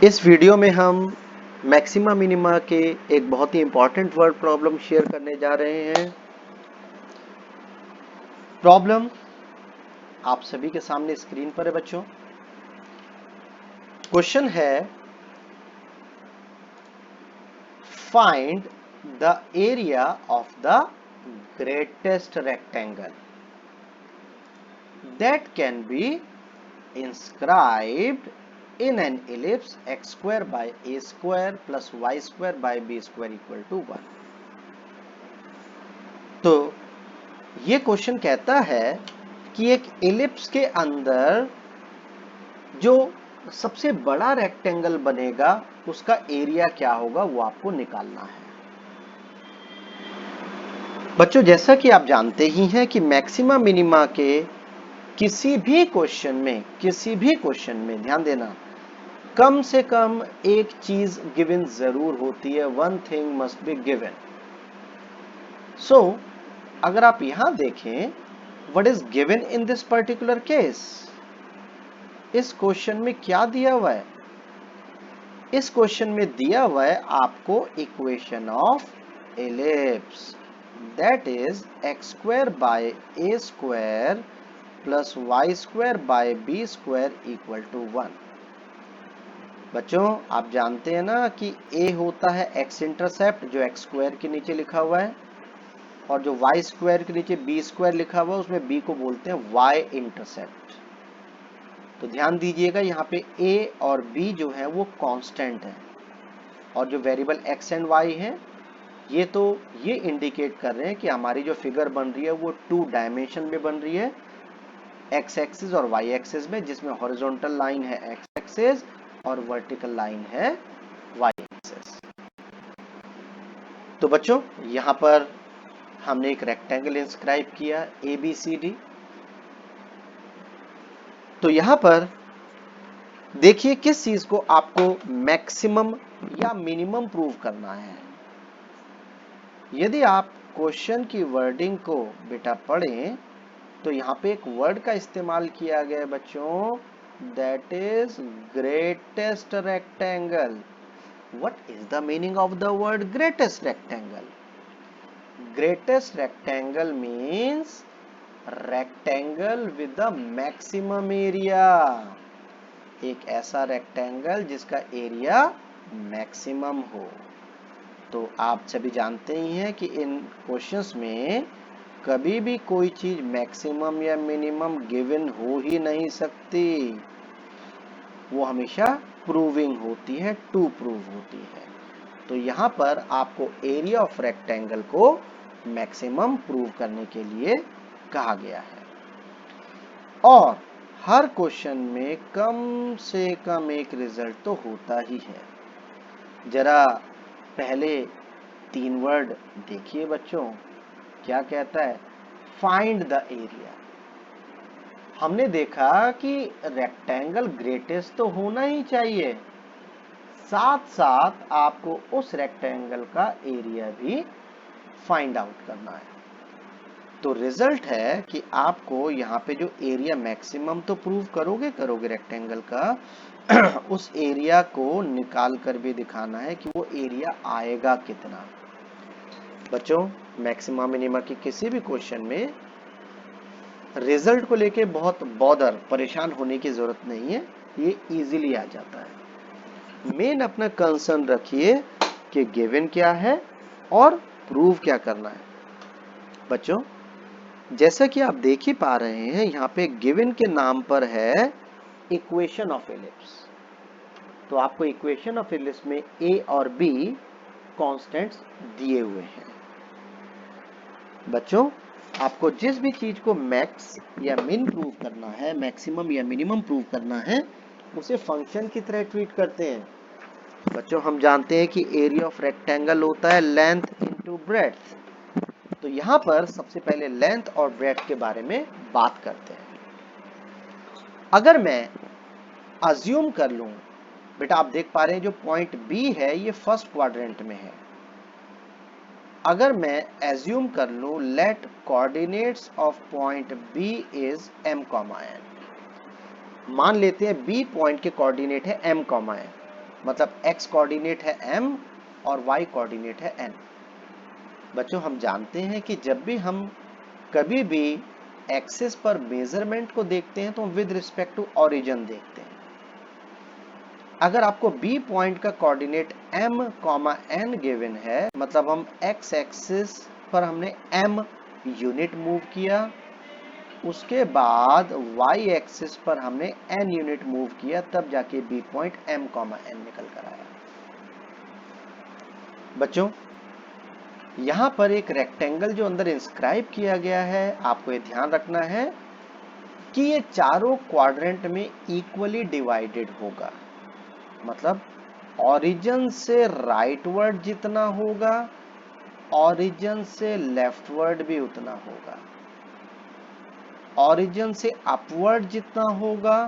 इस वीडियो में हम मैक्सिमा मिनिमा के एक बहुत ही इंपॉर्टेंट वर्ड प्रॉब्लम शेयर करने जा रहे हैं। प्रॉब्लम आप सभी के सामने स्क्रीन पर है बच्चों। क्वेश्चन है find the area of the greatest rectangle that can be inscribed in an ellipse x square by a square plus y square by b square equal to 1। तो ये क्वेश्चन कहता है कि एक एलिप्स के अंदर जो सबसे बड़ा रेक्टेंगल बनेगा उसका एरिया क्या होगा वो आपको निकालना है। बच्चों जैसा कि आप जानते ही हैं कि मैक्सिमा मिनिमा के किसी भी क्वेश्चन में ध्यान देना कम से कम एक चीज गिवन जरूर होती है। One thing must be given. So अगर आप यहां देखें what is given in this particular case, इस क्वेश्चन में क्या दिया हुआ है? इस क्वेश्चन में दिया हुआ है आपको equation of ellipse that is x square by a square plus y square by b square equal to 1। बच्चों आप जानते हैं ना कि a होता है x इंटरसेप्ट जो x स्क्वायर के नीचे लिखा हुआ है, और जो y स्क्वायर के नीचे b स्क्वायर लिखा हुआ है उसमें b को बोलते हैं y इंटरसेप्ट। तो ध्यान दीजिएगा यहाँ पे a और b जो है वो कांस्टेंट है, और जो वेरिएबल x एंड y है ये इंडिकेट कर रहे हैं कि हमारी जो फिगर बन रही है वो 2 डायमेंशन में बन रही है, x एक्सिस और y एक्सिस में, जिसमें हॉरिजॉन्टल लाइन है x एक्सिस और वर्टिकल लाइन है y एक्सिस। तो बच्चों यहां पर हमने एक रेक्टेंगल इंस्क्राइब किया ABCD। तो यहां पर देखिए किस चीज को आपको मैक्सिमम या मिनिमम प्रूव करना है। यदि आप क्वेश्चन की वर्डिंग को बेटा पढ़ें तो यहाँ पे एक वर्ड का इस्तेमाल किया गया है बच्चों, that is greatest rectangle. What is the meaning of the word greatest rectangle? Greatest rectangle means rectangle with the maximum area, एक ऐसा रेक्टेंगल जिसका एरिया मैक्सिमम हो। तो आप सभी जानते ही हैं कि इन क्वेश्चंस में कभी भी कोई चीज मैक्सिमम या मिनिमम गिवन हो ही नहीं सकती, वो हमेशा प्रूविंग होती है, टू प्रूव होती है। तो यहाँ पर आपको एरिया ऑफ रेक्टेंगल को मैक्सिमम प्रूव करने के लिए कहा गया है, और हर क्वेश्चन में कम से कम एक रिजल्ट तो होता ही है। जरा पहले 3 वर्ड देखिए बच्चों, क्या कहता है? Find the area. हमने देखा कि रेक्टेंगल ग्रेटेस्ट तो होना ही चाहिए, साथ साथ आपको उस रेक्टेंगल का एरिया भी फाइंड आउट करना है। तो रिजल्ट है कि आपको यहाँ पे जो एरिया मैक्सिमम तो प्रूव करोगे रेक्टेंगल का, उस एरिया को निकाल कर भी दिखाना है कि वो एरिया आएगा कितना। बच्चों मैक्सिमा मिनिमा की किसी भी क्वेश्चन में रिजल्ट को लेके बहुत परेशान होने की जरूरत नहीं है, ये इजीली आ जाता है। मेन अपना कंसर्न रखिए कि गिवन क्या है और प्रूव क्या करना है। बच्चों जैसा कि आप देख ही पा रहे हैं यहाँ पे गिवन के नाम पर है इक्वेशन ऑफ एलिप्स। तो आपको इक्वेशन ऑफ एलिप्स में a और b कांस्टेंट्स दिए हुए हैं। बच्चों आपको जिस भी चीज को मैक्स या मिन प्रूव करना है, मैक्सिमम या मिनिमम प्रूव करना है, उसे फंक्शन की तरह ट्रीट करते हैं। बच्चों हम जानते हैं कि एरिया ऑफ रेक्टेंगल होता है लेंथ इनटू ब्रेड्थ। तो यहाँ पर सबसे पहले लेंथ और ब्रेड्थ के बारे में बात करते हैं। अगर मैं अज्यूम कर लूं, बेटा आप देख पा रहे हैं जो पॉइंट बी है ये फर्स्ट क्वाड्रेंट में है। अगर मैं एज्यूम कर लूं let coordinates of point b is m, मान लेते हैं बी पॉइंट के कोऑर्डिनेट है m, n, मतलब x कोऑर्डिनेट है m और y कोऑर्डिनेट है n। बच्चों हम जानते हैं कि जब भी हम कभी भी एक्सिस पर मेजरमेंट को देखते हैं तो विद रिस्पेक्ट टू ओरिजिन देखते हैं। अगर आपको बी पॉइंट का कोऑर्डिनेट m, n गिवन है, मतलब हम x एक्सिस पर हमने m यूनिट मूव किया, उसके बाद y एक्सिस पर हमने n यूनिट मूव किया, तब जाके बी पॉइंट m, n निकल कर आया। बच्चों यहां पर एक रेक्टेंगल जो अंदर इंस्क्राइब किया गया है, आपको ये ध्यान रखना है कि ये चारों क्वाड्रेंट में इक्वली डिवाइडेड होगा, मतलब ओरिजिन से राइटवर्ड जितना होगा, ओरिजिन से लेफ्टवर्ड भी उतना होगा, ओरिजिन से अपवर्ड जितना होगा,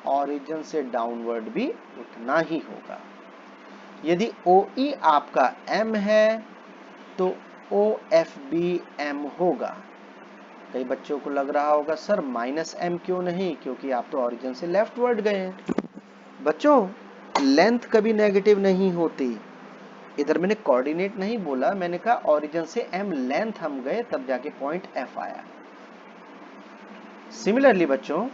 ओरिजिन से डाउनवर्ड भी उतना ही होगा। यदि OE आपका M है तो OF भी M होगा। कई बच्चों को लग रहा होगा सर -m क्यों नहीं, क्योंकि आप तो ओरिजिन से लेफ्टवर्ड गए हैं। बच्चों लेंथ कभी नेगेटिव नहीं होती, इधर मैंने कोऑर्डिनेट नहीं बोला, मैंने कहा ओरिजिन से m लेंथ हम गए तब जाके पॉइंट F आया। सिमिलरली बच्चों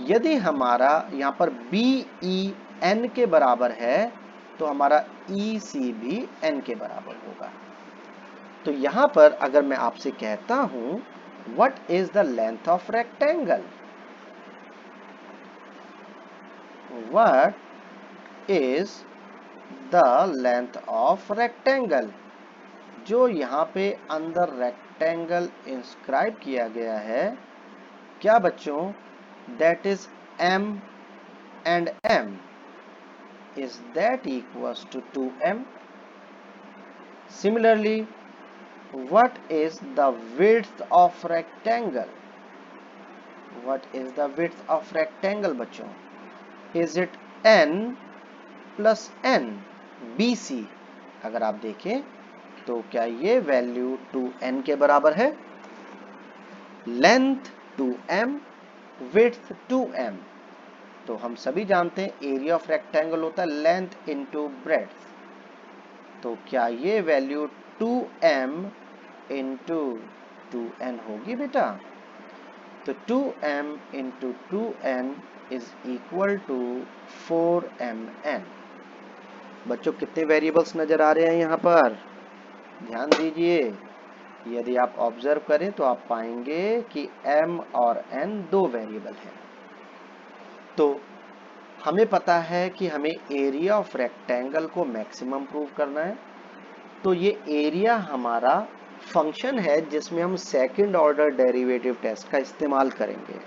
यदि हमारा यहां पर BE n के बराबर है तो हमारा EC भी n के बराबर होगा। तो यहां पर अगर मैं आपसे कहता हूं what is the length of rectangle, what is the length of rectangle, जो यहां पे अंदर रेक्टेंगल इंस्क्राइब किया गया है, क्या बच्चों that is m and m, is that equals to 2m? Similarly, what is the width of rectangle? What is the width of rectangle बच्चों? Is it n plus n BC? अगर आप देखें तो क्या ये वैल्यू 2n के बराबर है? लेंथ 2m, विड्थ 2m, तो हम सभी जानते हैं एरिया ऑफ रेक्टेंगल होता है लेंथ इनटू ब्रेड्थ, तो क्या ये वैल्यू 2m इंटू 2n होगी बेटा? तो 2m into 2n is equal to 4mn। बच्चों कितने वेरिएबल्स नजर आ रहे हैं यहाँ पर? ध्यान दीजिए, यदि आप ऑब्जर्व करें तो आप पाएंगे कि m और n दो वेरिएबल हैं। तो हमें पता है कि हमें एरिया ऑफ रेक्टेंगल को मैक्सिमम प्रूव करना है, तो ये एरिया हमारा फंक्शन है जिसमें हम सेकंड ऑर्डर डेरिवेटिव टेस्ट का इस्तेमाल करेंगे।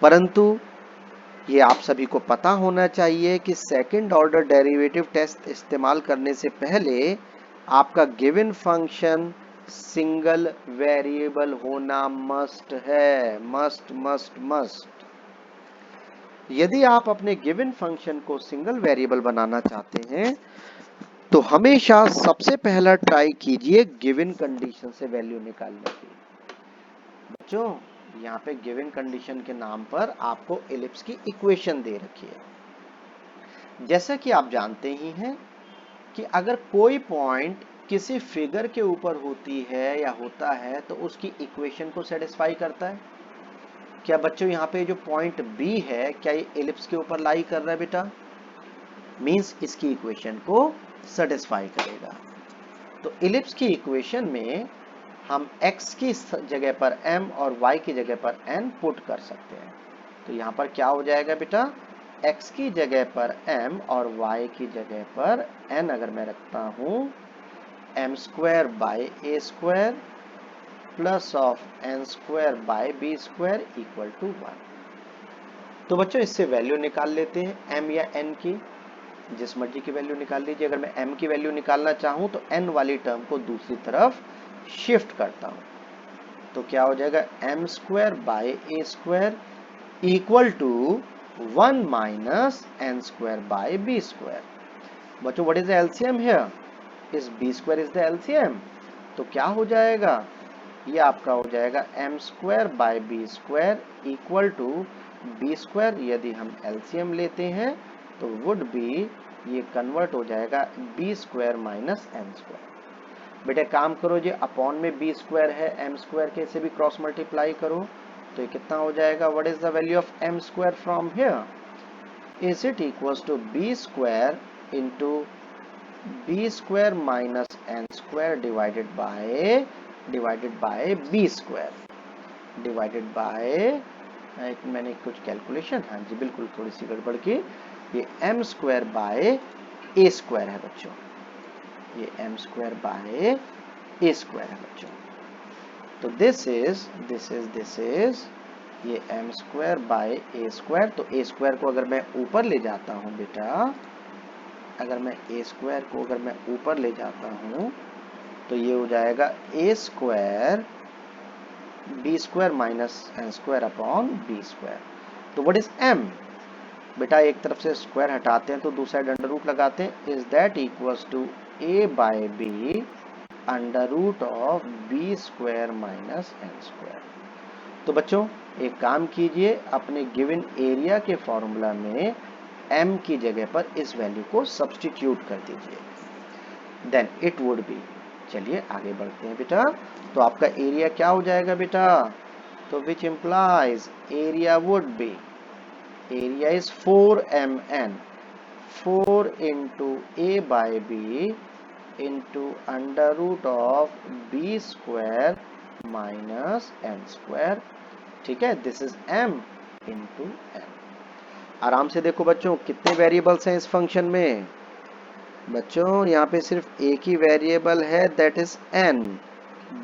परंतु ये आप सभी को पता होना चाहिए कि सेकंड ऑर्डर डेरिवेटिव टेस्ट इस्तेमाल करने से पहले आपका गिवन फंक्शन सिंगल वेरिएबल होना मस्ट है, मस्ट मस्ट मस्ट। यदि आप अपने गिवन फंक्शन को सिंगल वेरिएबल बनाना चाहते हैं तो हमेशा सबसे पहला ट्राई कीजिए गिवन कंडीशन से वैल्यू निकालने की। बच्चों यहाँ पे गिवन कंडीशन के नाम पर आपको एलिप्स की इक्वेशन दे रखी है। जैसा कि आप जानते ही हैं कि अगर कोई पॉइंट किसी फिगर के ऊपर होती है या होता है तो उसकी इक्वेशन को सेटिस्फाई करता है। क्या बच्चों यहाँ पे जो पॉइंट B है, क्या ये एलिप्स के ऊपर लाई कर रहा है बेटा? मींस इसकी इक्वेशन को सेटिस्फाई करेगा। तो एलिप्स की इक्वेशन में हम x की जगह पर m और y की जगह पर n पुट कर सकते हैं। तो यहाँ पर क्या हो जाएगा बेटा? x की जगह पर m और y की जगह पर n अगर मैं रखता हूँ m square by a square plus of n square by b square equal to 1। तो बच्चों इससे वैल्यू निकाल लेते हैं m या n की, जिस मर्जी की वैल्यू निकाल लीजिए। अगर मैं m की वैल्यू निकालना चाहूं तो n वाली टर्म को दूसरी तरफ शिफ्ट करता हूं, तो क्या हो जाएगा m square by a square equal to 1 minus n square by b square. बच्चों what is the LCM here? Is b square is the LCM, तो क्या हो जाएगा? ये आपका हो जाएगा m square by b square equal to B square, यदि हम एलसीएम लेते हैं तो वुड बी, ये कन्वर्ट हो जाएगा b square minus m square. बेटे काम करो जी, अपॉन में बी स्क्वायर है, एम स्क्वायर के से भी क्रॉस मल्टीप्लाई करो तो ये कितना हो जाएगा, what is the value of m square from here, is it equals to B square into b square minus N square divided by b square divided by, मैंने कुछ कैलकुलेशन, हाँ जी बिल्कुल थोड़ी सी गड़बड़ की, ये m square by a square है बच्चों, ये m square by a square है बच्चों। तो दिस इज ये m square by a square. तो ए स्क्वायर को अगर मैं ऊपर ले जाता हूं बेटा, अगर मैं ए स्क्वायर को अगर मैं ऊपर ले जाता हूं तो ये हो जाएगा A square B square minus N square upon B square. तो व्हाट इज एम, बेटा एक तरफ से स्क्वायर हटाते हैं तो दूसरा अंडर रूट लगाते हैं, is that equals to a by b under root of b square minus N square. तो बच्चों एक काम कीजिए, अपने गिवन एरिया के फॉर्मूला में m की जगह पर इस वैल्यू को सब्स्टिट्यूट कर दीजिए, देन इट वुड बी, चलिए आगे बढ़ते हैं बेटा। तो आपका एरिया क्या हो जाएगा बेटा, तो which implies area would be, area is 4mn, 4 into a by b into under root of b square minus N square, ठीक है, this is m into n। आराम से देखो बच्चों कितने वेरिएबल्स हैं इस फंक्शन में, बच्चों यहाँ पे सिर्फ एक ही वेरिएबल है, that is n,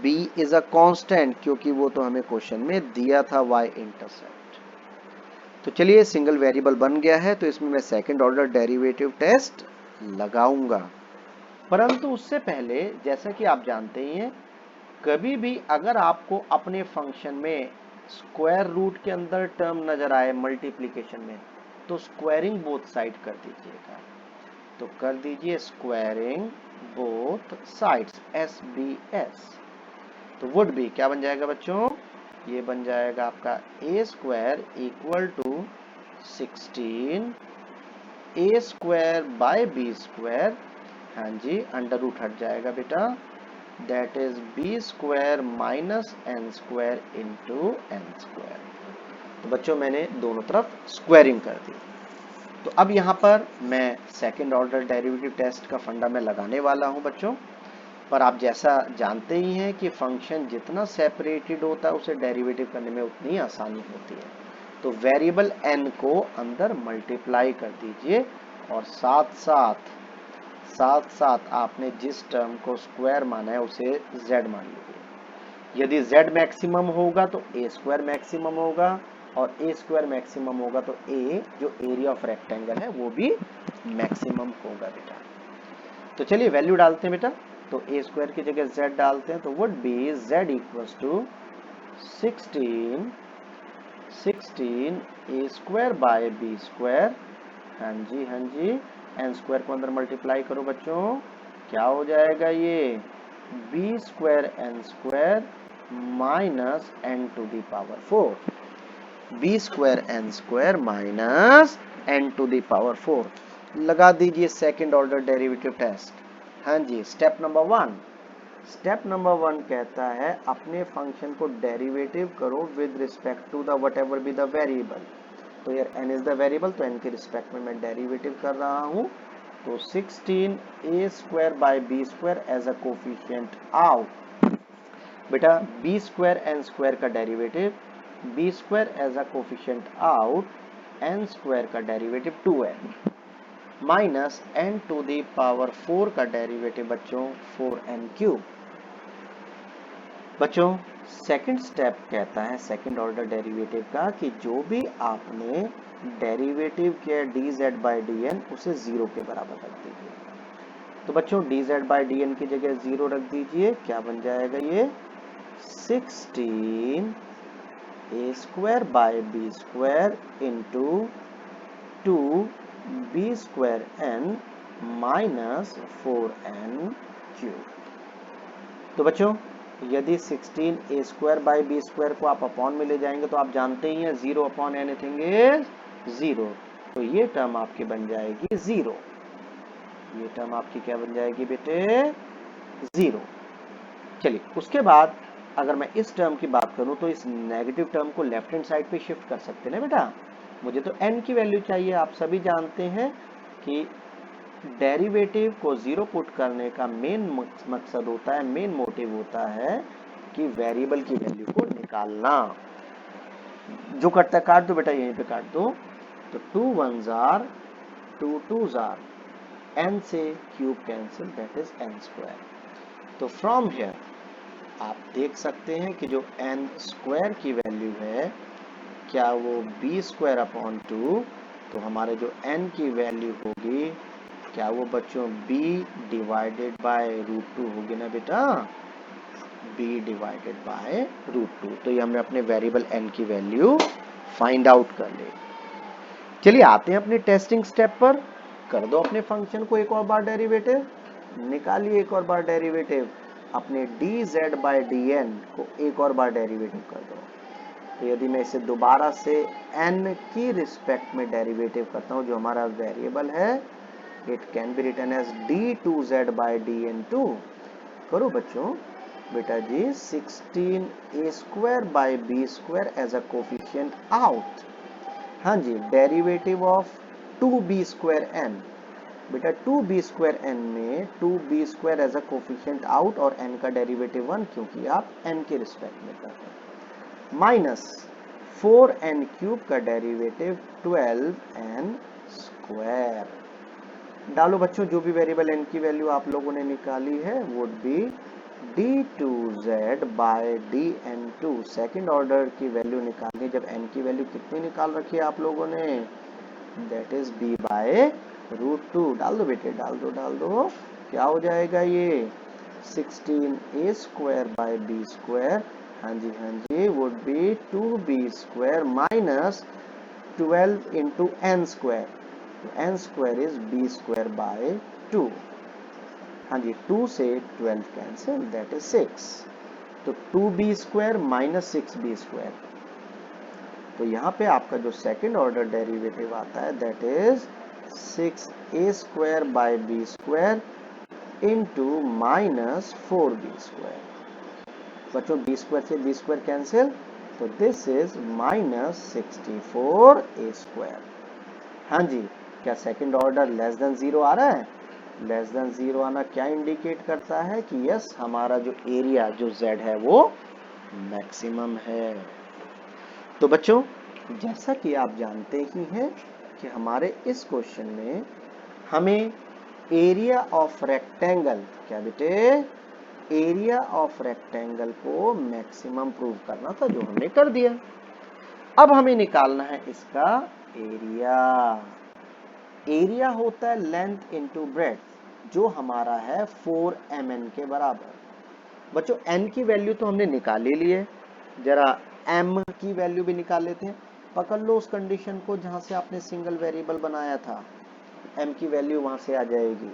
b is a constant, क्योंकि वो तो हमें क्वेश्चन में दिया था y इंटरसेप्ट। तो चलिए सिंगल वेरिएबल बन गया है, तो इसमें मैं सेकंड ऑर्डर डेरिवेटिव टेस्ट लगाऊंगा। परंतु उससे पहले जैसा कि आप जानते ही हैं, कभी भी अगर आपको अपने फंक्शन में स्क्वायर रूट के अंदर टर्म नजर आए मल्टीप्लिकेशन में, तो स्क्वायरिंग बोथ साइड कर दीजिएगा। तो कर दीजिए स्क्वायरिंग बोथ साइड्स, SBS। तो वुड बी क्या बन जाएगा बच्चों, ये बन जाएगा आपका a square equal to 16 a square by b square, हाँ जी अंडर रूट हट जाएगा बेटा, that is b square minus N square into n square. तो बच्चों मैंने दोनों तरफ स्क्वायरिंग कर दी। तो अब यहाँ पर मैं सेकंड ऑर्डर डेरिवेटिव टेस्ट का फंडा मैं लगाने वाला हूँ बच्चों, पर आप जैसा जानते ही हैं कि फंक्शन जितना सेपरेटेड होता है उसे डेरिवेटिव करने में उतनी आसानी होती है। तो वेरिएबल n को अंदर मल्टीप्लाई कर दीजिए और साथ साथ आपने जिस टर्म को स्क्वायर माना है उसे z मान लीजिए। यदि z मैक्सिमम होगा तो a स्क्वायर मैक्सिमम होगा, और a स्क्वायर मैक्सिमम होगा तो a जो एरिया ऑफ रेक्टेंगल है वो भी मैक्सिमम होगा बेटा। तो चलिए वैल्यू डालते हैं बेटा, तो a स्क्वायर की जगह z डालते हैं, तो would be z equals to 16 a square by b square, हाँ जी एन स्क्वायर को अंदर मल्टीप्लाई करो बच्चों, क्या हो जाएगा ये b square n square minus n to the power 4, b square n square minus n to the power 4। लगा दीजिए सेकंड ऑर्डर डेरिवेटिव टेस्ट। हाँ जी स्टेप नंबर वन कहता है अपने फंक्शन को डेरिवेटिव करो with respect to the whatever b the variable. तो यार n इज द वेरिएबल, तो n के रिस्पेक्ट में मैं डेरिवेटिव कर रहा हूं। तो 16 a square by b square as a coefficient out, बेटा b स्क्वायर एन स्क्वायर का derivative, b square as a coefficient out, n square का derivative 2n minus n to the power 4 का डेरिवेटिव बच्चों 4n cube. बच्चों second step कहता है second order derivative का कि जो भी आपने डेरिवेटिव किया dz बाई dn उसे 0 के बराबर रख दीजिए। तो बच्चों dz बाई dn की जगह 0 रख दीजिए, क्या बन जाएगा ये 16 a square by b square into 2 b square n minus 4n cube. तो बच्चों यदि 16a² बाई b² को आप अपॉन में ले जाएंगे तो आप जानते ही हैं 0 अपॉन एनीथिंग इज 0, तो ये टर्म आपकी बन जाएगी 0। ये टर्म आपकी क्या बन जाएगी बेटे? 0। चलिए उसके बाद अगर मैं इस टर्म की बात करूं तो इस नेगेटिव टर्म को लेफ्ट हैंड साइड पे शिफ्ट कर सकते हैं ना बेटा। मुझे तो n की वैल्यू चाहिए। आप सभी जानते हैं कि डेरिवेटिव को 0 पुट करने का मेन मकसद होता है, मेन मोटिव होता है कि वेरिएबल की वैल्यू को निकालना। जो करता है काट दो बेटा, यहीं पे काट दो। तो 2 1s are 2 2s are, n से cube cancel, that is n²। तो फ्रॉम हियर आप देख सकते हैं कि जो n² की वैल्यू है क्या वो b² अपॉन 2, तो हमारे जो n की वैल्यू होगी क्या वो बच्चों b डिवाइडेड बाय √2 होगी ना बेटा? b divided by √2। तो ये हमने अपने वेरिएबल n की वैल्यू फाइंड आउट कर ली। चलिए आते हैं अपने टेस्टिंग स्टेप पर। कर दो अपने फंक्शन को एक और बार डेरिवेटिव, निकालिए एक और बार डेरिवेटिव। अपने dz बाय dn को एक और बार डेरिवेटिव कर दो। तो यदि मैं इसे दोबारा से n की रिस्पेक्ट में डेरिवेटिव करता हूं जो हमारा वेरिएबल है, it can be written as d2z by dn2। करो बच्चों बेटा जी 16a² by b² as a coefficient out. हाँ जी, डेरिवेटिव ऑफ 2b² n। बेटा 2b² n में 2b² as a coefficient out और n का डेरिवेटिव 1, क्योंकि आप n के रिस्पेक्ट में कर रहे हैं, माइनस 4n³ का डेरिवेटिव 12n²। डालो बच्चों जो भी वेरिएबल n की वैल्यू आप लोगों ने निकाली है would be d2z by dn2। Second order की वैल्यू निकालनी, जब n की वैल्यू कितनी निकाल रखी है आप लोगों ने, दैट इज b बाय √2। डाल दो बेटे, डाल दो, क्या हो जाएगा ये 16a² बाय b², हाँ जी would be 2b² minus 12 into n²। n² is b² by 2। हाँ जी 2 से 12 कैंसिल, दैट इज 6। तो 2b² माइनस 6b²। तो यहाँ पे आपका जो सेकंड ऑर्डर डेरिवेटिव आता है that is 6a² by b² into minus 4b²। बच्चों b² से b² कैंसिल, तो दिस इज माइनस 64a²। हाँ जी, क्या सेकंड ऑर्डर लेस देन 0 आ रहा है? लेस देन 0 आना क्या इंडिकेट करता है कि यस हमारा जो एरिया जो z है वो मैक्सिमम है। तो बच्चों जैसा कि आप जानते ही हैं कि हमारे इस क्वेश्चन में हमें एरिया ऑफ रेक्टेंगल, क्या बेटे, एरिया ऑफ रेक्टेंगल को मैक्सिमम प्रूव करना था, जो हमने कर दिया। अब हमें निकालना है इसका एरिया। एरिया होता है लेंथ इनटू ब्रेड्थ, जो हमारा है 4mn के बराबर। बच्चों n की वैल्यू तो हमने निकाल ही ली है, जरा m की वैल्यू भी निकाल लेते हैं। पकड़ लो उस कंडीशन को जहां से आपने सिंगल वेरिएबल बनाया था, m की वैल्यू वहां से आ जाएगी।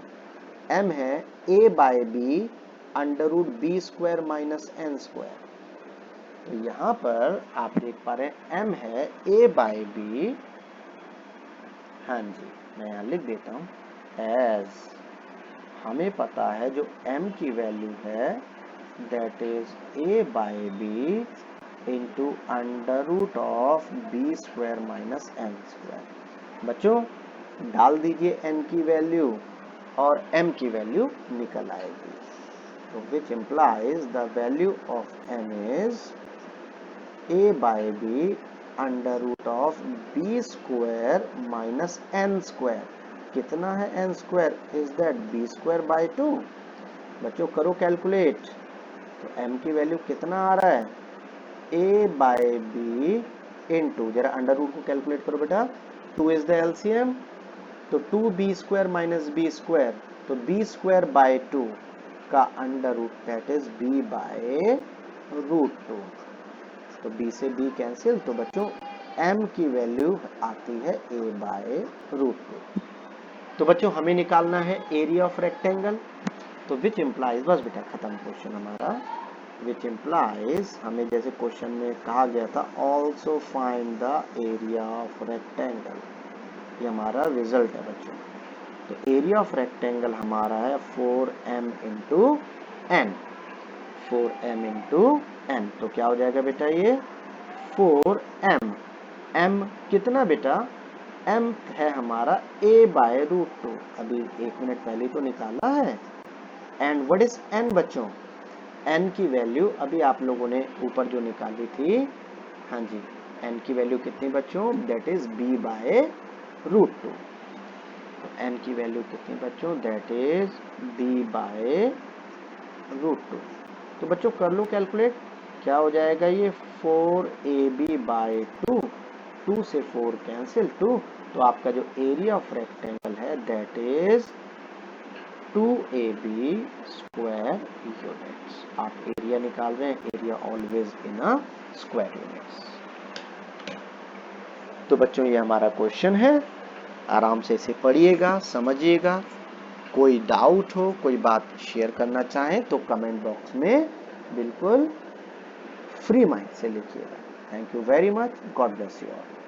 m है a by b √b² minus n²। तो यहां पर आप देख पा रहे हैं m है a बाय b, हाँ जी मैं यहां लिख देता हूं एज, हमें पता है जो m की वैल्यू है that is a by b into √b² minus n²। बच्चों डाल दीजिए n की वैल्यू और m की वैल्यू निकल आएगी। तो which implies the value of m is a by b √b² minus n²। कितना है n²? Is that b² by 2। बच्चों करो कैलकुलेट, तो m की वैल्यू कितना आ रहा है? a बाय b इंटू, जरा अंडर रूट को कैलकुलेट करो बेटा, 2 इज द एलसीएम, तो 2b² माइनस b², तो b² बाय 2 का under root that is b by √2। तो b से b कैंसिल, तो बच्चों m की वैल्यू आती है a बाय √2। तो बच्चों हमें निकालना है एरिया ऑफ रेक्टेंगल, तो विच इम्प्लाइज, बस बेटा खत्म क्वेश्चन हमारा। विच इम्प्लाइज, हमें जैसे क्वेश्चन में कहा गया था, also find the area of rectangle, ये हमारा रिजल्ट है बच्चों। तो एरिया ऑफ रेक्टेंगल हमारा है 4m into N, 4m into N. तो क्या हो जाएगा बेटा ये 4m, m कितना बेटा, m है हमारा a बाय रूट 2, अभी 1 मिनट पहले तो निकाला है। एंड व्हाट इज n बच्चों, n की वैल्यू अभी आप लोगों ने ऊपर जो निकाली थी, हाँ जी, n की वैल्यू कितनी बच्चों, that is b by root 2। तो n की वैल्यू कितनी बच्चों, that is b by root 2। तो बच्चों कर लो कैलकुलेट, क्या हो जाएगा ये 4ab बाय 2, 2 से 4 कैंसिल 2, तो आपका जो एरिया ऑफ रेक्टेंगल है that is 2ab square units. आप एरिया निकाल रहे हैं, area always in a square units. तो बच्चों ये हमारा क्वेश्चन है, आराम से इसे पढ़िएगा, समझिएगा। कोई डाउट हो, कोई बात शेयर करना चाहें तो कमेंट बॉक्स में बिल्कुल फ्री माइंड से लिखिएगा। Thank you very much, God bless you all.